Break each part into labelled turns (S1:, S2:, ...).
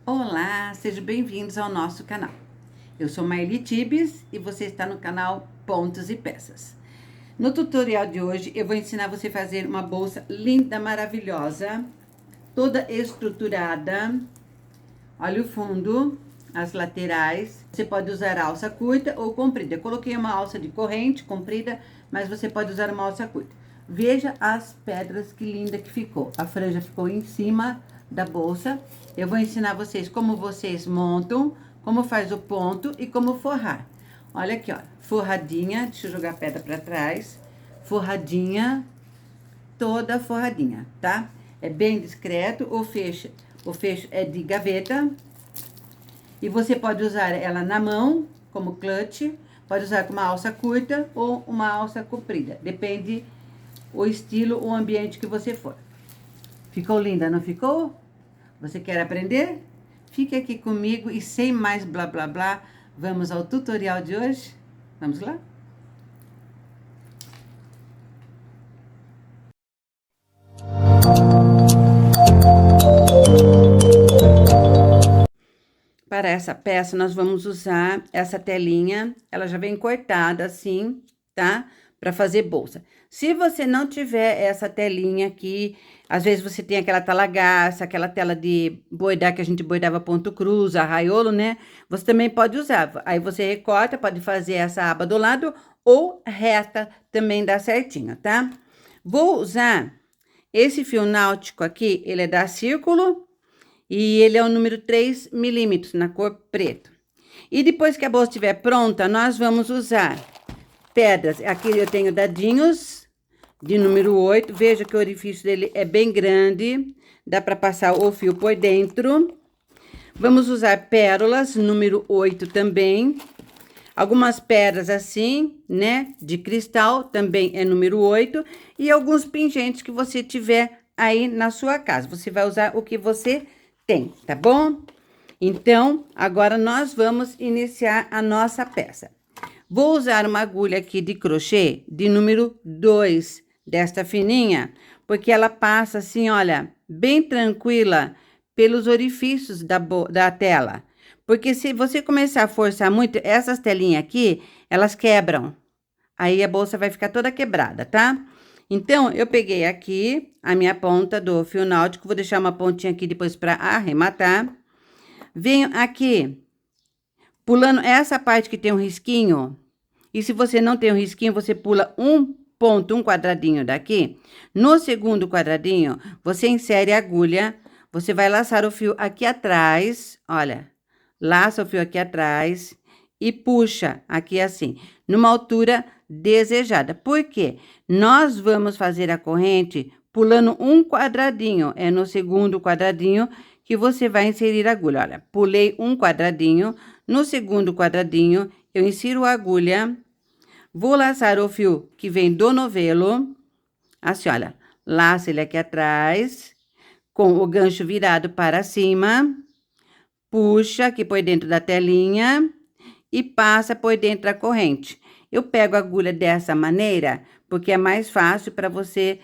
S1: Olá, sejam bem-vindos ao nosso canal. Eu sou Maeli Tibes e você está no canal Pontos e Peças. No tutorial de hoje eu vou ensinar você a fazer uma bolsa linda, maravilhosa, toda estruturada. Olha o fundo, as laterais. Você pode usar alça curta ou comprida. Eu coloquei uma alça de corrente comprida, mas você pode usar uma alça curta. Veja as pedras, que linda que ficou. A franja ficou em cima da bolsa. Eu vou ensinar vocês como vocês montam, como faz o ponto e como forrar. Olha aqui, ó, forradinha, deixa eu jogar a pedra pra trás. Forradinha, toda forradinha, tá? É bem discreto, o fecho é de gaveta. E você pode usar ela na mão, como clutch, pode usar com uma alça curta ou uma alça comprida. Depende o estilo, o ambiente que você for. Ficou linda, não ficou? Você quer aprender? Fique aqui comigo e sem mais blá blá blá, vamos ao tutorial de hoje? Vamos lá? Para essa peça, nós vamos usar essa telinha, ela já vem cortada assim, tá? Para fazer bolsa. Se você não tiver essa telinha aqui, às vezes você tem aquela talagaça, aquela tela de bordar que a gente bordava ponto cruz, arraiolo, né? Você também pode usar. Aí você recorta, pode fazer essa aba do lado ou reta, também dá certinho, tá? Vou usar esse fio náutico aqui, ele é da Círculo e ele é o número 3 milímetros, na cor preto. E depois que a bolsa estiver pronta, nós vamos usar pedras. Aqui eu tenho dadinhos de número 8. Veja que o orifício dele é bem grande. Dá para passar o fio por dentro. Vamos usar pérolas, número 8 também. Algumas pedras assim, né? De cristal, também é número 8. E alguns pingentes que você tiver aí na sua casa. Você vai usar o que você tem, tá bom? Então, agora nós vamos iniciar a nossa peça. Vou usar uma agulha aqui de crochê de número 2, desta fininha, porque ela passa assim, olha, bem tranquila pelos orifícios da tela. Porque se você começar a forçar muito, essas telinhas aqui, elas quebram. Aí a bolsa vai ficar toda quebrada, tá? Então, eu peguei aqui a minha ponta do fio náutico, vou deixar uma pontinha aqui depois para arrematar. Venho aqui, pulando essa parte que tem um risquinho. E se você não tem um risquinho, você pula um ponto, um quadradinho daqui. No segundo quadradinho, você insere a agulha. Você vai laçar o fio aqui atrás, olha. Laça o fio aqui atrás e puxa aqui assim, numa altura desejada. Por quê? Nós vamos fazer a corrente pulando um quadradinho. É no segundo quadradinho que você vai inserir a agulha. Olha, pulei um quadradinho. No segundo quadradinho, eu insiro a agulha. Vou laçar o fio que vem do novelo. Assim, olha. Laça ele aqui atrás, com o gancho virado para cima. Puxa aqui por dentro da telinha e passa por dentro da corrente. Eu pego a agulha dessa maneira, porque é mais fácil para você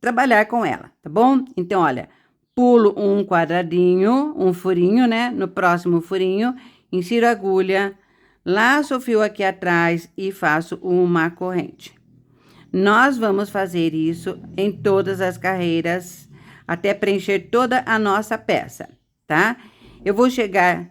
S1: trabalhar com ela, tá bom? Então, olha, pulo um quadradinho, um furinho, né? No próximo furinho, insiro a agulha, laço o fio aqui atrás e faço uma corrente. Nós vamos fazer isso em todas as carreiras, até preencher toda a nossa peça, tá? Eu vou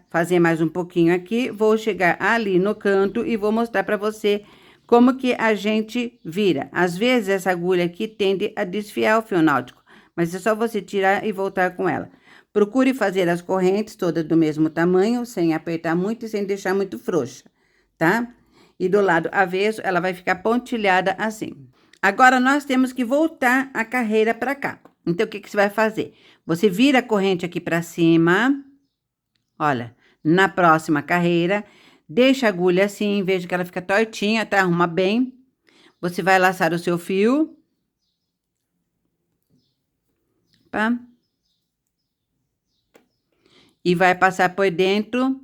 S1: fazer mais um pouquinho aqui, vou chegar ali no canto e vou mostrar para você como que a gente vira. Às vezes, essa agulha aqui tende a desfiar o fio náutico, mas é só você tirar e voltar com ela. Procure fazer as correntes todas do mesmo tamanho, sem apertar muito e sem deixar muito frouxa, tá? E do lado avesso, ela vai ficar pontilhada assim. Agora, nós temos que voltar a carreira para cá. Então, o que você vai fazer? Você vira a corrente aqui para cima. Olha, na próxima carreira, deixa a agulha assim, veja que ela fica tortinha, tá? Arruma bem. Você vai laçar o seu fio. Tá? E vai passar por dentro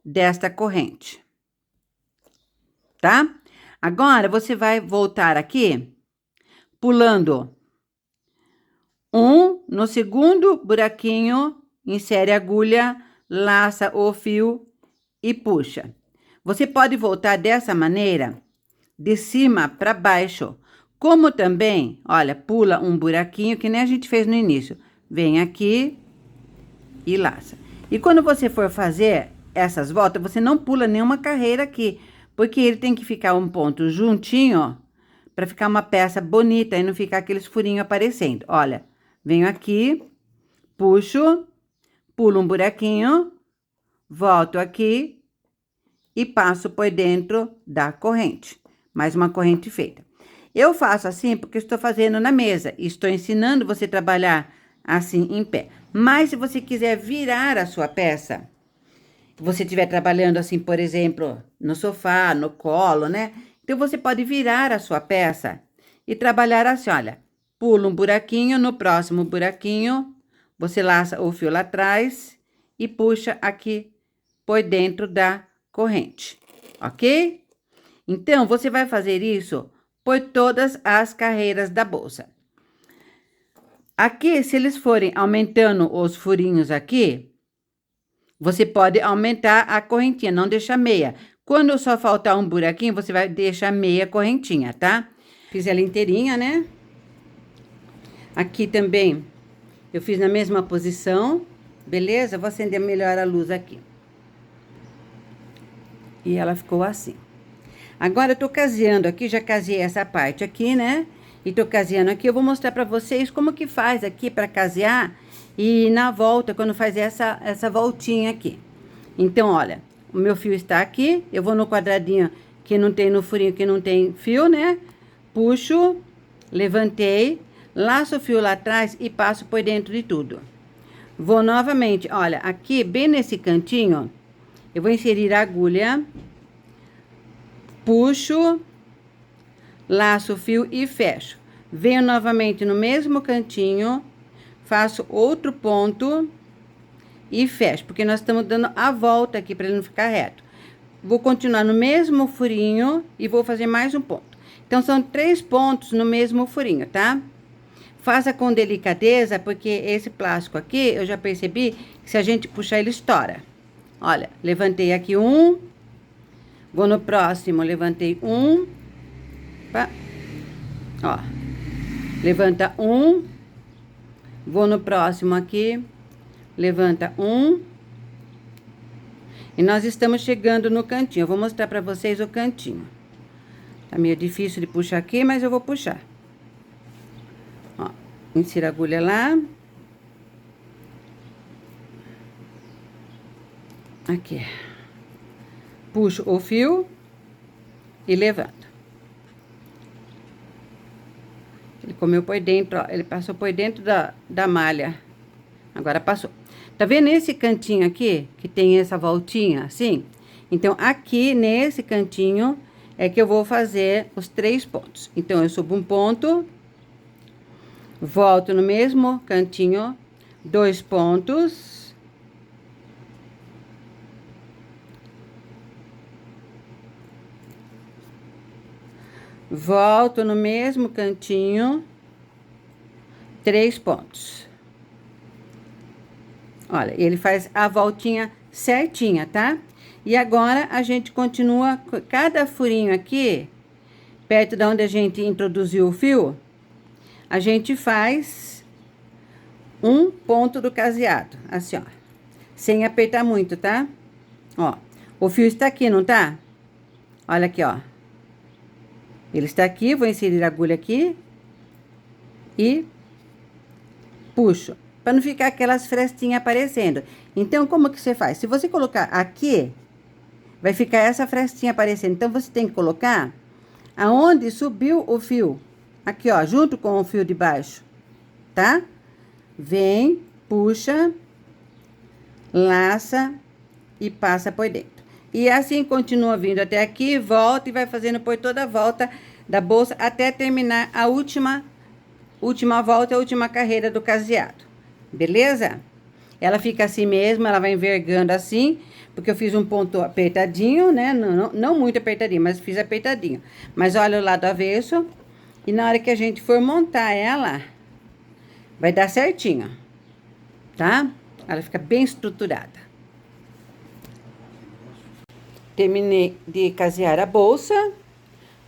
S1: desta corrente. Tá? Agora, você vai voltar aqui, pulando no segundo buraquinho insere a agulha, laça o fio e puxa. Você pode voltar dessa maneira, de cima para baixo. Como também, olha, pula um buraquinho, que nem a gente fez no início. Vem aqui e laça. E quando você for fazer essas voltas, você não pula nenhuma carreira aqui, porque ele tem que ficar um ponto juntinho, ó, para ficar uma peça bonita e não ficar aqueles furinhos aparecendo. Olha, venho aqui, puxo, pulo um buraquinho, volto aqui e passo por dentro da corrente. Mais uma corrente feita. Eu faço assim porque estou fazendo na mesa e estou ensinando você a trabalhar assim em pé. Mas se você quiser virar a sua peça, você estiver trabalhando assim, por exemplo, no sofá, no colo, né? Então, você pode virar a sua peça e trabalhar assim, olha. Pula um buraquinho, no próximo buraquinho, você laça o fio lá atrás e puxa aqui por dentro da corrente, ok? Então, você vai fazer isso por todas as carreiras da bolsa. Aqui, se eles forem aumentando os furinhos aqui, você pode aumentar a correntinha, não deixar meia. Quando só faltar um buraquinho, você vai deixar meia correntinha, tá? Fiz ela inteirinha, né? Aqui também, eu fiz na mesma posição, beleza? Vou acender melhor a luz aqui. E ela ficou assim. Agora, eu tô caseando aqui, já casei essa parte aqui, né? E tô caseando aqui, eu vou mostrar pra vocês como que faz aqui pra casear e na volta, quando faz essa voltinha aqui. Então, olha, o meu fio está aqui, eu vou no quadradinho que não tem, no furinho que não tem fio, né? Puxo, levantei, laço o fio lá atrás e passo por dentro de tudo. Vou novamente, olha, aqui, bem nesse cantinho, eu vou inserir a agulha, puxo, laço o fio e fecho. Venho novamente no mesmo cantinho, faço outro ponto e fecho, porque nós estamos dando a volta aqui para ele não ficar reto. Vou continuar no mesmo furinho e vou fazer mais um ponto. Então, são 3 pontos no mesmo furinho, tá? Faça com delicadeza, porque esse plástico aqui, eu já percebi que se a gente puxar, ele estoura. Olha, levantei aqui um, vou no próximo, levantei um, ó, levanta um, vou no próximo aqui, levanta um, e nós estamos chegando no cantinho. Eu vou mostrar pra vocês o cantinho. Tá meio difícil de puxar aqui, mas eu vou puxar. Ó, insira a agulha lá. Aqui. Puxo o fio e levanto. Ele comeu por dentro, ó, ele passou por dentro da malha. Agora passou. Tá vendo esse cantinho aqui, que tem essa voltinha, assim? Então, aqui, nesse cantinho, é que eu vou fazer os 3 pontos. Então, eu subo um ponto, volto no mesmo cantinho, 2 pontos. Volto no mesmo cantinho, 3 pontos. Olha, ele faz a voltinha certinha, tá? E agora, a gente continua, cada furinho aqui, perto de onde a gente introduziu o fio, a gente faz um ponto do caseado, assim, ó. Sem apertar muito, tá? Ó, o fio está aqui, não tá? Olha aqui, ó. Ele está aqui, vou inserir a agulha aqui e puxo, para não ficar aquelas frestinhas aparecendo. Então, como que você faz? Se você colocar aqui, vai ficar essa frestinha aparecendo. Então, você tem que colocar aonde subiu o fio. Aqui, ó, junto com o fio de baixo, tá? Vem, puxa, laça e passa por dentro. E assim continua vindo até aqui, volta e vai fazendo por toda a volta da bolsa até terminar a última volta, a última carreira do caseado. Beleza? Ela fica assim mesmo, ela vai envergando assim, porque eu fiz um ponto apertadinho, né? Não muito apertadinho, mas fiz apertadinho. Mas olha o lado avesso. E na hora que a gente for montar ela, vai dar certinho, tá? Ela fica bem estruturada. Terminei de casear a bolsa.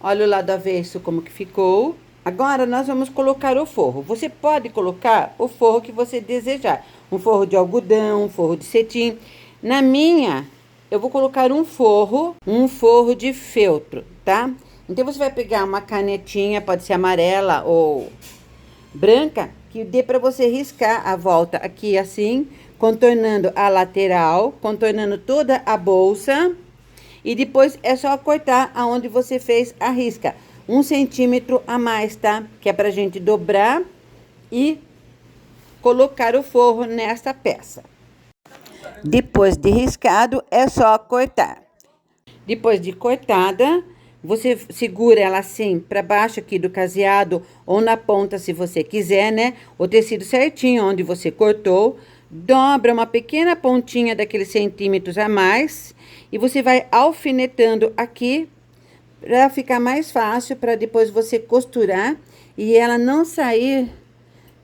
S1: Olha o lado avesso como que ficou. Agora, nós vamos colocar o forro. Você pode colocar o forro que você desejar. Um forro de algodão, um forro de cetim. Na minha, eu vou colocar um forro de feltro, tá? Então, você vai pegar uma canetinha, pode ser amarela ou branca, que dê para você riscar a volta aqui assim, contornando a lateral, contornando toda a bolsa. E depois é só cortar aonde você fez a risca. 1 centímetro a mais, tá? Que é pra gente dobrar e colocar o forro nessa peça. Depois de riscado, é só cortar. Depois de cortada, você segura ela assim para baixo aqui do caseado ou na ponta, se você quiser, né? O tecido certinho onde você cortou. Dobra uma pequena pontinha daqueles centímetros a mais e você vai alfinetando aqui para ficar mais fácil para depois você costurar e ela não sair,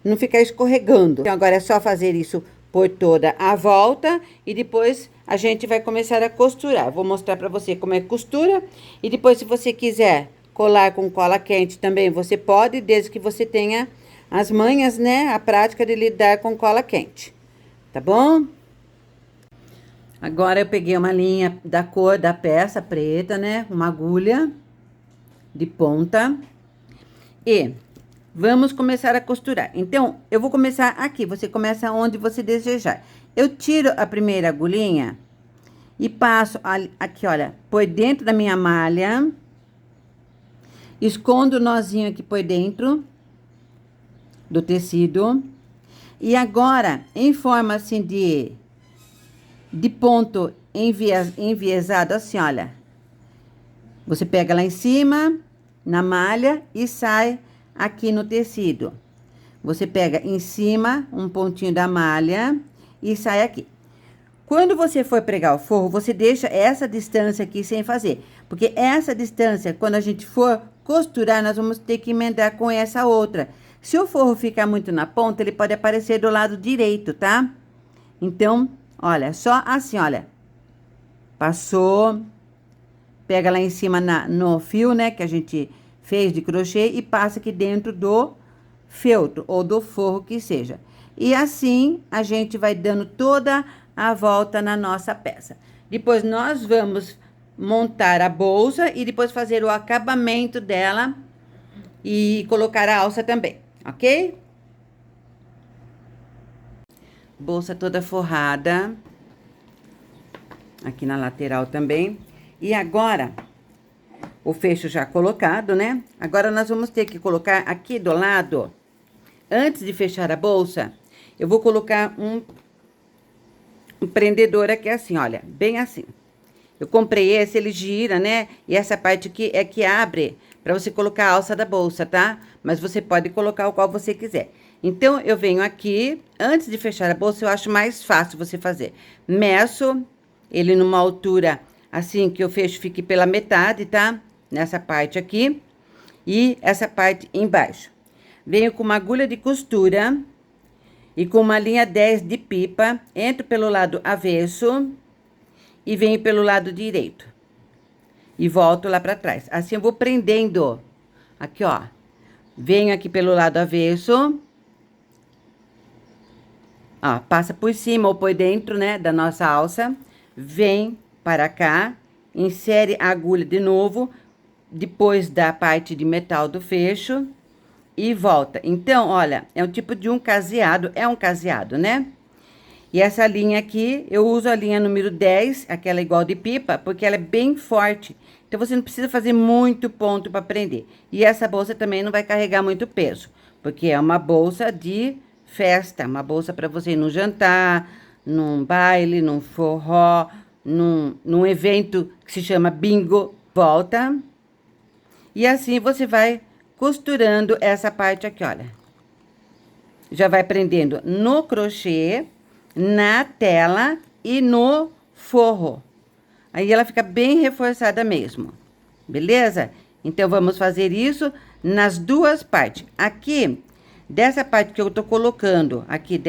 S1: não ficar escorregando. Então agora é só fazer isso por toda a volta e depois a gente vai começar a costurar. Vou mostrar para você como é que costura e depois, se você quiser colar com cola quente também, você pode, desde que você tenha as manhas, né, a prática de lidar com cola quente. Tá bom? Agora eu peguei uma linha da cor da peça preta, né? Uma agulha de ponta. E vamos começar a costurar. Então, eu vou começar aqui. Você começa onde você desejar. Eu tiro a primeira agulhinha e passo aqui, olha, por dentro da minha malha. Escondo o nozinho aqui por dentro do tecido. E agora, em forma assim de ponto enviesado, assim, olha. Você pega lá em cima, na malha, e sai aqui no tecido. Você pega em cima, um pontinho da malha, e sai aqui. Quando você for pregar o forro, você deixa essa distância aqui sem fazer. Porque essa distância, quando a gente for costurar, nós vamos ter que emendar com essa outra. Se o forro ficar muito na ponta, ele pode aparecer do lado direito, tá? Então, olha, só assim, olha. Passou. Pega lá em cima no fio, né, que a gente fez de crochê e passa aqui dentro do feltro ou do forro que seja. E assim, a gente vai dando toda a volta na nossa peça. Depois, nós vamos montar a bolsa e depois fazer o acabamento dela e colocar a alça também. Ok? Bolsa toda forrada. Aqui na lateral também. E agora, o fecho já colocado, né? Agora, nós vamos ter que colocar aqui do lado, antes de fechar a bolsa, eu vou colocar um prendedor aqui assim, olha, bem assim. Eu comprei esse, ele gira, né? E essa parte aqui é que abre para você colocar a alça da bolsa, tá? Mas você pode colocar o qual você quiser. Então, eu venho aqui, antes de fechar a bolsa, eu acho mais fácil você fazer. Meço ele numa altura, assim, que o fecho fique pela metade, tá? Nessa parte aqui. E essa parte embaixo. Venho com uma agulha de costura e com uma linha 10 de pipa, entro pelo lado avesso e venho pelo lado direito. E volto lá pra trás. Assim eu vou prendendo. Aqui, ó. Venho aqui pelo lado avesso. Ó, passa por cima ou por dentro, né, da nossa alça. Vem para cá, insere a agulha de novo, depois da parte de metal do fecho e volta. Então, olha, é um tipo de um caseado, é um caseado, né? E essa linha aqui, eu uso a linha número 10, aquela igual de pipa, porque ela é bem forte. Então, você não precisa fazer muito ponto para prender. E essa bolsa também não vai carregar muito peso, porque é uma bolsa de festa, uma bolsa para você ir no jantar, num baile, num forró, num evento que se chama bingo. Volta. E assim você vai costurando essa parte aqui, olha. Já vai prendendo no crochê, na tela e no forro. Aí ela fica bem reforçada mesmo, beleza? Então, vamos fazer isso nas duas partes. Aqui, dessa parte que eu tô colocando aqui,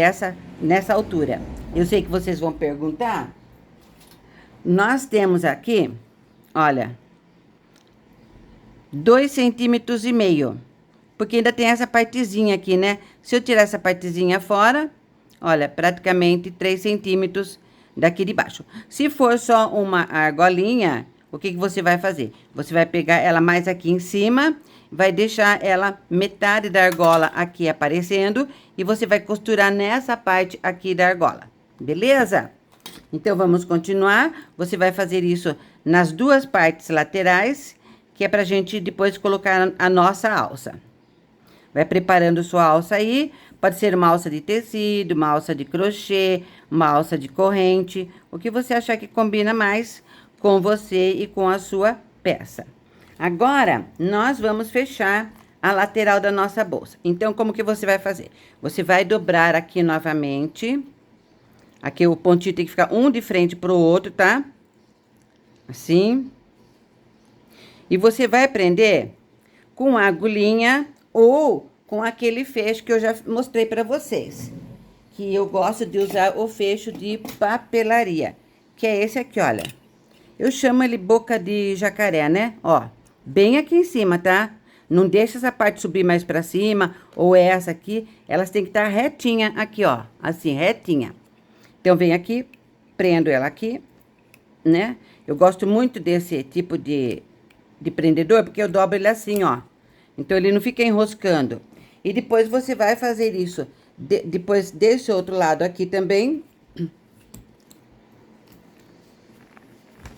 S1: nessa altura. Eu sei que vocês vão perguntar. Nós temos aqui, olha, 2,5 centímetros, porque ainda tem essa partezinha aqui, né? Se eu tirar essa partezinha fora, olha, praticamente 3 centímetros daqui de baixo. Se for só uma argolinha, o que você vai fazer? Você vai pegar ela mais aqui em cima, vai deixar ela metade da argola aqui aparecendo e você vai costurar nessa parte aqui da argola, beleza? Então, vamos continuar. Você vai fazer isso nas duas partes laterais, que é pra gente depois colocar a nossa alça. Vai preparando sua alça aí, pode ser uma alça de tecido, uma alça de crochê, uma alça de corrente, o que você achar que combina mais com você e com a sua peça. Agora, nós vamos fechar a lateral da nossa bolsa. Então, como que você vai fazer? Você vai dobrar aqui novamente. Aqui o pontinho tem que ficar um de frente pro outro, tá? Assim. E você vai prender com a agulhinha ou com aquele fecho que eu já mostrei pra vocês. Que eu gosto de usar o fecho de papelaria, que é esse aqui, olha. Eu chamo ele boca de jacaré, né? Ó, bem aqui em cima, tá? Não deixa essa parte subir mais pra cima, ou essa aqui. Elas têm que estar retinha aqui, ó. Assim, retinha. Então, vem aqui, prendo ela aqui, né? Eu gosto muito desse tipo de prendedor, porque eu dobro ele assim, ó. Então, ele não fica enroscando. E depois, você vai fazer isso. Depois, desse outro lado aqui também.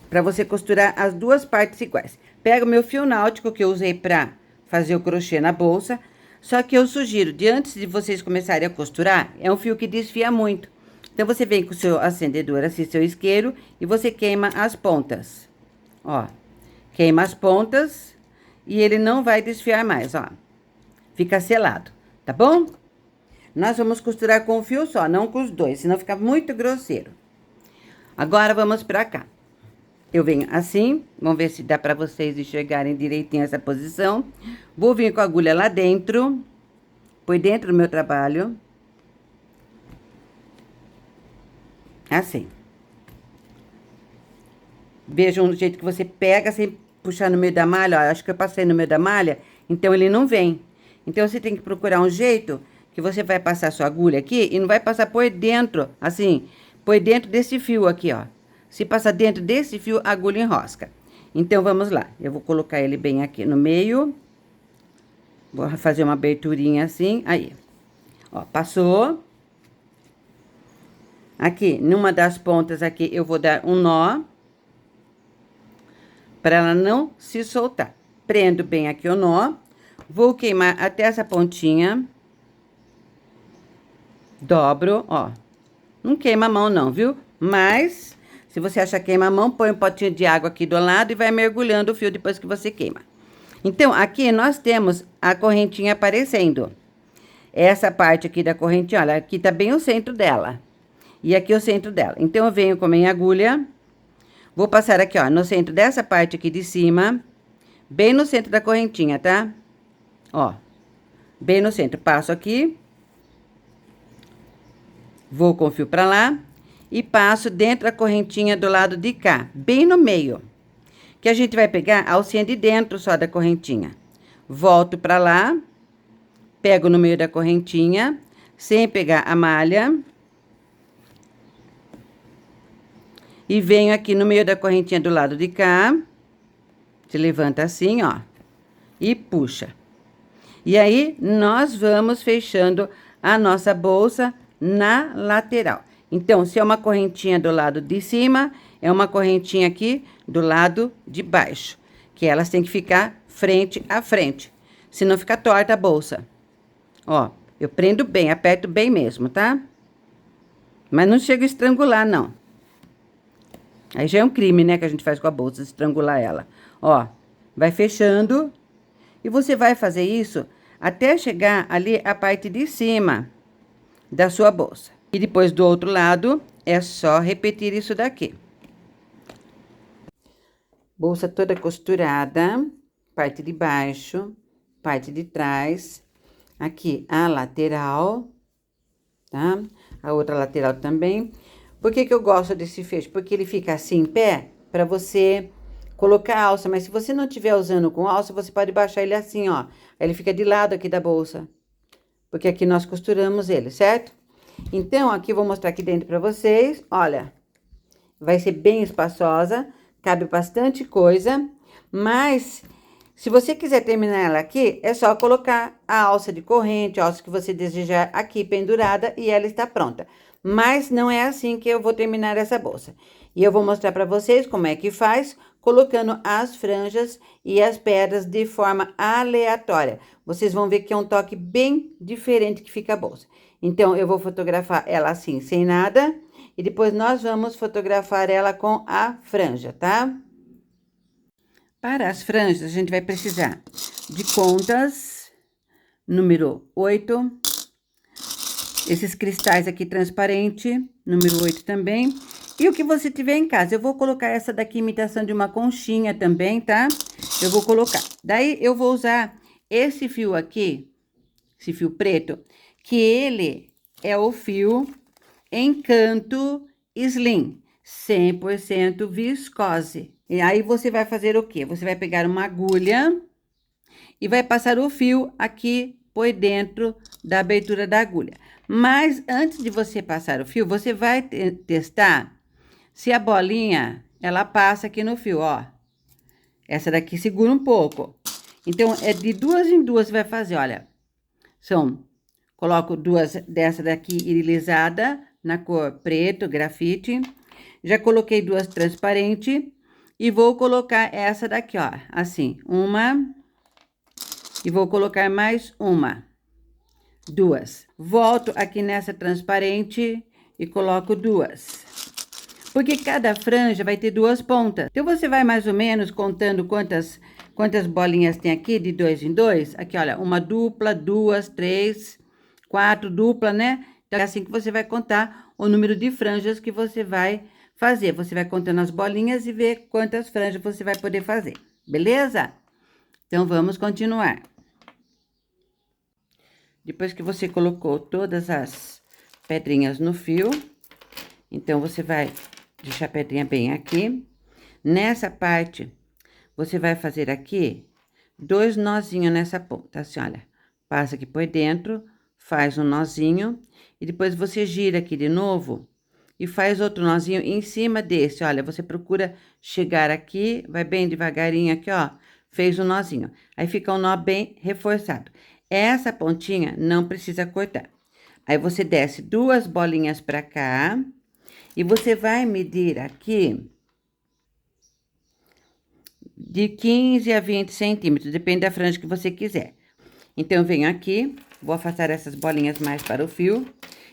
S1: Pra você costurar as duas partes iguais. Pega o meu fio náutico que eu usei pra fazer o crochê na bolsa. Só que eu sugiro, de antes de vocês começarem a costurar, é um fio que desfia muito. Então, você vem com o seu acendedor, assim, seu isqueiro, e você queima as pontas. Ó, queima as pontas e ele não vai desfiar mais, ó. Fica selado, tá bom? Nós vamos costurar com um fio só, não com os dois, senão fica muito grosseiro. Agora, vamos pra cá. Eu venho assim, vamos ver se dá pra vocês enxergarem direitinho essa posição. Vou vir com a agulha lá dentro, por dentro do meu trabalho. Assim. Vejam o jeito que você pega sem puxar no meio da malha, ó. Acho que eu passei no meio da malha, então ele não vem. Então, você tem que procurar um jeito que você vai passar sua agulha aqui e não vai passar por dentro, assim, por dentro desse fio aqui, ó. Se passar dentro desse fio, a agulha enrosca. Então, vamos lá. Eu vou colocar ele bem aqui no meio. Vou fazer uma aberturinha assim, aí. Ó, passou. Aqui, numa das pontas aqui, eu vou dar um nó. Para ela não se soltar. Prendo bem aqui o nó. Vou queimar até essa pontinha. Dobro, ó. Não queima a mão não, viu? Mas, se você achar que queima a mão, põe um potinho de água aqui do lado e vai mergulhando o fio depois que você queima. Então, aqui nós temos a correntinha aparecendo. Essa parte aqui da correntinha, olha, aqui tá bem o centro dela. E aqui o centro dela. Então, eu venho com a minha agulha. Vou passar aqui, ó, no centro dessa parte aqui de cima. Bem no centro da correntinha, tá? Ó. Bem no centro. Passo aqui. Vou com o fio pra lá. E passo dentro da correntinha do lado de cá. Bem no meio. Que a gente vai pegar a alcinha de dentro só da correntinha. Volto pra lá. Pego no meio da correntinha. Sem pegar a malha. E venho aqui no meio da correntinha do lado de cá. Se levanta assim, ó. E puxa. E aí, nós vamos fechando a nossa bolsa na lateral. Então, se é uma correntinha do lado de cima, é uma correntinha aqui do lado de baixo. Que elas têm que ficar frente a frente. Senão fica torta a bolsa. Ó, eu prendo bem, aperto bem mesmo, tá? Mas não chego a estrangular, não. Aí já é um crime, né, que a gente faz com a bolsa, estrangular ela. Ó, vai fechando. E você vai fazer isso até chegar ali a parte de cima da sua bolsa. E depois do outro lado, é só repetir isso daqui. Bolsa toda costurada, parte de baixo, parte de trás. aqui a lateral, tá? A outra lateral também. Por que que eu gosto desse fecho? Porque ele fica assim em pé, pra você colocar a alça. Mas se você não estiver usando com alça, você pode baixar ele assim, ó. Aí ele fica de lado aqui da bolsa. Porque aqui nós costuramos ele, certo? Então, aqui eu vou mostrar aqui dentro pra vocês. Olha, vai ser bem espaçosa, cabe bastante coisa. Mas, se você quiser terminar ela aqui, é só colocar a alça de corrente, a alça que você desejar aqui pendurada e ela está pronta. Mas não é assim que eu vou terminar essa bolsa. E eu vou mostrar para vocês como é que faz, colocando as franjas e as pedras de forma aleatória. Vocês vão ver que é um toque bem diferente que fica a bolsa. Então, eu vou fotografar ela assim, sem nada, e depois nós vamos fotografar ela com a franja, tá? Para as franjas, a gente vai precisar de contas, número 8, esses cristais aqui transparente, número 8 também. E o que você tiver em casa, eu vou colocar essa daqui, imitação de uma conchinha também, tá? Eu vou colocar. Daí, eu vou usar esse fio aqui, esse fio preto, que ele é o fio Encanto Slim, 100% viscose. E aí, você vai fazer o quê? Você vai pegar uma agulha e vai passar o fio aqui por dentro da abertura da agulha. Mas, antes de você passar o fio, você vai testar se a bolinha, ela passa aqui no fio, ó. Essa daqui segura um pouco. Então, é de duas em duas você vai fazer, olha. Coloco duas dessa daqui irisada, na cor preto, grafite. Já coloquei duas transparente. E vou colocar essa daqui, ó, assim, uma. E vou colocar mais uma. Duas. Volto aqui nessa transparente e coloco duas. Porque cada franja vai ter duas pontas. Então, você vai mais ou menos contando quantas bolinhas tem aqui, de dois em dois. Aqui, olha, uma dupla, duas, três, quatro, dupla, né? Então, é assim que você vai contar o número de franjas que você vai fazer. Você vai contando as bolinhas e ver quantas franjas você vai poder fazer. Beleza? Então, vamos continuar. Depois que você colocou todas as pedrinhas no fio, então, você vai deixar a pedrinha bem aqui. Nessa parte, você vai fazer aqui 2 nozinhos nessa ponta, assim, olha. Passa aqui por dentro, faz um nozinho, e depois você gira aqui de novo e faz outro nozinho em cima desse, olha. Você procura chegar aqui, vai bem devagarinho aqui, ó, fez um nozinho. Aí fica um nó bem reforçado. Essa pontinha não precisa cortar. Aí, você desce 2 bolinhas pra cá. E você vai medir aqui de 15 a 20 centímetros, depende da franja que você quiser. Então, eu venho aqui, vou afastar essas bolinhas mais para o fio.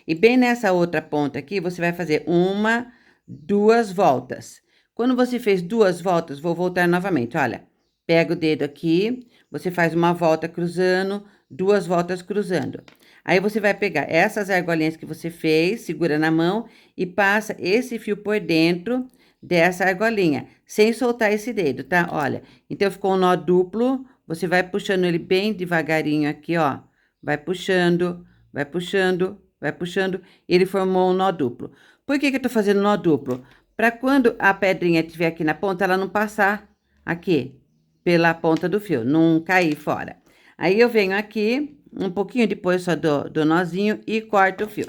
S1: E bem nessa outra ponta aqui, você vai fazer 1, 2 voltas. Quando você fez 2 voltas, vou voltar novamente, olha. Pega o dedo aqui, você faz uma volta cruzando, 2 voltas cruzando. Aí, você vai pegar essas argolinhas que você fez, segura na mão e passa esse fio por dentro dessa argolinha, sem soltar esse dedo, tá? Olha, então, ficou um nó duplo, você vai puxando ele bem devagarinho aqui, ó. Vai puxando, vai puxando, vai puxando, ele formou um nó duplo. Por que que eu tô fazendo nó duplo? Para quando a pedrinha estiver aqui na ponta, ela não passar aqui pela ponta do fio, não cair fora. Aí, eu venho aqui, um pouquinho depois só do nozinho e corto o fio.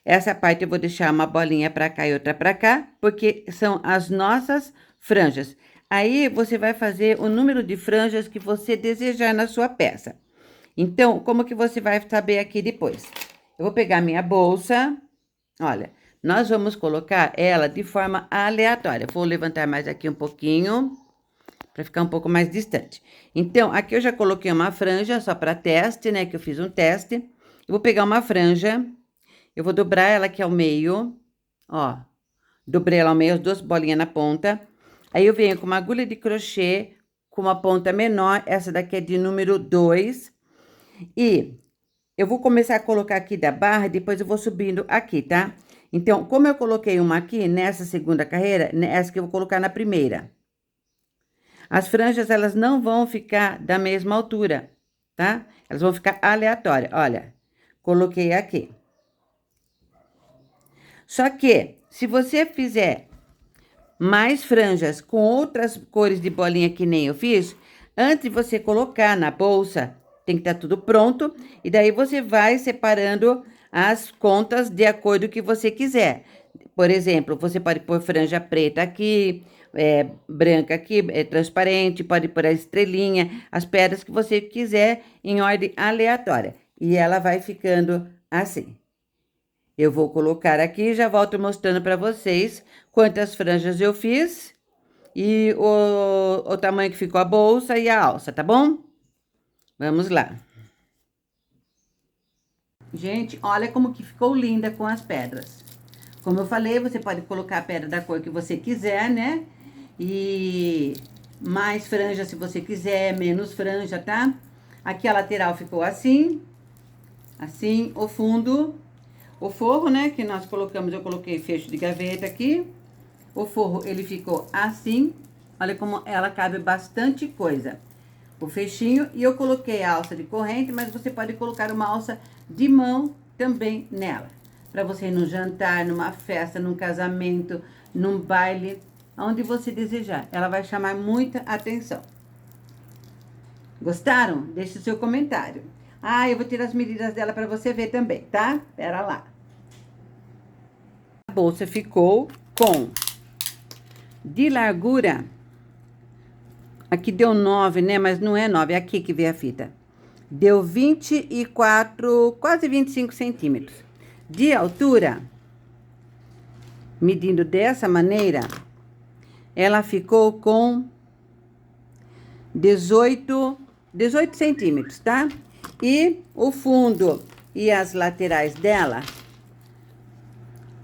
S1: Essa parte eu vou deixar uma bolinha pra cá e outra pra cá, porque são as nossas franjas. Aí, você vai fazer o número de franjas que você desejar na sua peça. Então, como que você vai saber aqui depois? Eu vou pegar minha bolsa, olha, nós vamos colocar ela de forma aleatória. Vou levantar mais aqui um pouquinho, para ficar um pouco mais distante. Então, aqui eu já coloquei uma franja, só para teste, né, que eu fiz um teste. Eu vou pegar uma franja, eu vou dobrar ela aqui ao meio, ó. Dobrei ela ao meio, as 2 bolinhas na ponta. Aí, eu venho com uma agulha de crochê, com uma ponta menor, essa daqui é de número 2. E eu vou começar a colocar aqui da barra, depois eu vou subindo aqui, tá? Então, como eu coloquei uma aqui, nessa segunda carreira, essa que eu vou colocar na primeira. As franjas, elas não vão ficar da mesma altura. tá? Elas vão ficar aleatórias, olha. Coloquei aqui. Só que, se você fizer mais franjas com outras cores de bolinha que nem eu fiz, antes de você colocar na bolsa, tem que estar tudo pronto. E daí você vai separando as contas de acordo com o que você quiser. Por exemplo, você pode pôr franja preta aqui, branca aqui, transparente, pode pôr a estrelinha, as pedras que você quiser em ordem aleatória. E ela vai ficando assim. Eu vou colocar aqui e já volto mostrando para vocês quantas franjas eu fiz e o tamanho que ficou a bolsa e a alça, tá bom? Vamos lá. Gente, olha como que ficou linda com as pedras. Como eu falei, você pode colocar a pedra da cor que você quiser, né? E mais franja se você quiser, menos franja, tá? Aqui a lateral ficou assim. Assim, o fundo... O forro, né, que nós colocamos, eu coloquei fecho de gaveta aqui. O forro, ele ficou assim. Olha como ela cabe bastante coisa. O fechinho, e eu coloquei a alça de corrente, mas você pode colocar uma alça de mão também nela. Pra você ir no jantar, numa festa, num casamento, num baile, onde você desejar. Ela vai chamar muita atenção. Gostaram? Deixe o seu comentário. Ah, eu vou tirar as medidas dela para você ver também, tá? Pera lá. A bolsa ficou com de largura. Aqui deu 9, né? Mas não é 9, é aqui que veio a fita. Deu 24, quase 25 centímetros. De altura, medindo dessa maneira, ela ficou com 18 centímetros, tá? E o fundo e as laterais dela,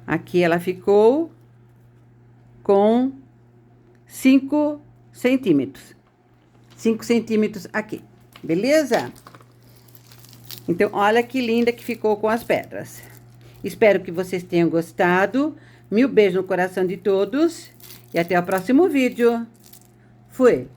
S1: aqui ela ficou com 5 centímetros. 5 centímetros aqui, beleza? Então, olha que linda que ficou com as pedras. Espero que vocês tenham gostado. Mil beijos no coração de todos. E até o próximo vídeo. Fui!